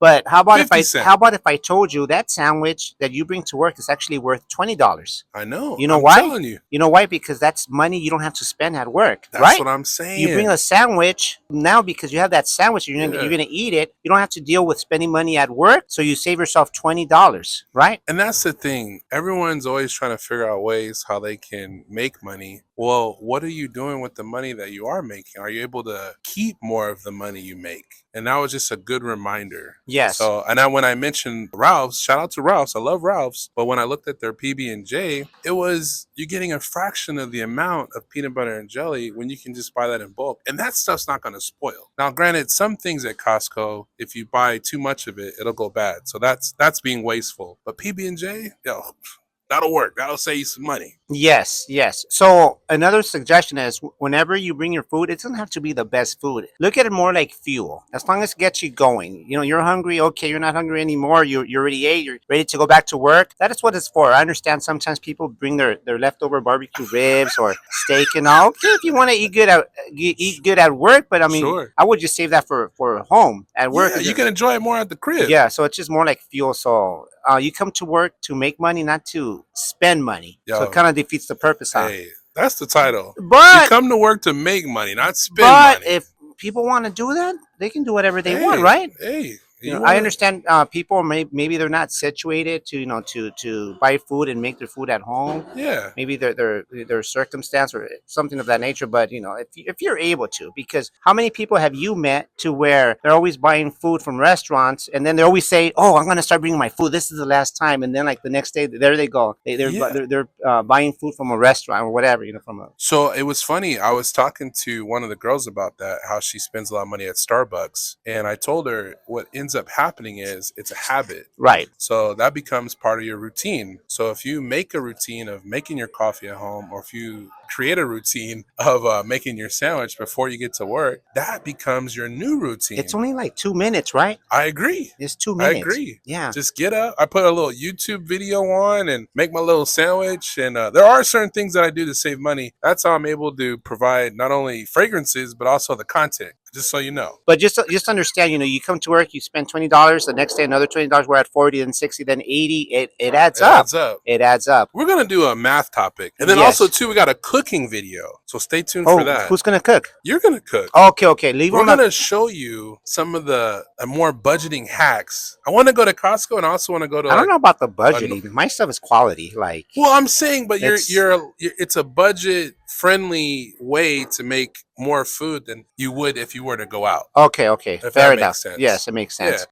But how about if 50 I cents. how about if I told you that sandwich that you bring to work is actually worth $20? I know. You know I'm why? telling you. You know why? Because that's money you don't have to spend at work, That's right? what I'm You bring saying. a sandwich now because you have that sandwich. You're Yeah. gonna eat it. You don't have to deal with spending money at work, so you save yourself $20, right? And that's the thing. Everyone's always trying to figure out ways how they can make money. Well, what are you doing with the money that you are making? Are you able to keep more of the money you make? And that was just a good reminder. Yes. So, when I mentioned Ralph's, shout out to Ralph's. I love Ralph's. But when I looked at their PB&J, it was you're getting a fraction of the amount of peanut butter and jelly when you can just buy that in bulk. And that stuff's not going to spoil. Now, granted, some things at Costco, if you buy too much of it, it'll go bad. So that's being wasteful. But PB&J, yo, that'll work. That'll save you some money. Yes, yes. So another suggestion is whenever you bring your food, it doesn't have to be the best food. Look at it more like fuel. As long as it gets you going. You know, you're hungry, okay, you're not hungry anymore. You already ate, you're ready to go back to work. That is what it's for. I understand sometimes people bring their leftover barbecue ribs or steak and all. Okay, if you want to eat good at work, but I mean, Sure. I would just save that for home. At work, Yeah, you can enjoy it more at the crib. yeah, so it's just more like fuel. So you come to work to make money, not to spend money. So it Yo, kind of defeats the purpose, huh? hey, that's the title. You But come to work to make money, not spend but money. if people want to do that, they can do whatever they want, Hey, right? hey, You you know, I want understand people maybe they're not situated to to buy food and make their food at home. to? Yeah. Maybe their circumstance or something of that nature. But you know, if you're able to, because how many people have you met to where they're always buying food from restaurants and then they always say, "Oh, I'm gonna start bringing my food. This is the last time," and then like the next day, there they go. Yeah. They're buying food from a restaurant or whatever, you know, from a So it was funny. I was talking to one of the girls about that, how she spends a lot of money at Starbucks. And I told her what ends up happening is it's a habit. right. So that becomes part of your routine. So if you make a routine of making your coffee at home, or if you create a routine of making your sandwich before you get to work, that becomes your new It's routine. only like 2 minutes, right? I agree. It's two I minutes. agree. Yeah. Just get up. I put a little YouTube video on and make my little sandwich. And there are certain things that I do to save money. That's how I'm able to provide not only fragrances, but also the content, just so you know. But just understand, you know, you come to work, you spend $20, the next day another $20, we're at 40, then 60, then 80. It adds It up. adds up. It adds up. We're going to do a math topic. And then also, Yes. too, we got a cooking video. So stay tuned for Oh, that. who's gonna cook? You're going to cook. Okay, okay. Leave We're on going the. to show you some of the more budgeting hacks. I want to go to Costco and I also want to go to I don't like know about the a, budgeting. My stuff is quality. Like well, I'm saying, but it's it's a budget friendly way to make more food than you would if you were to go out. okay, okay. If Fair that enough. makes sense. Yes, it makes Yeah. sense.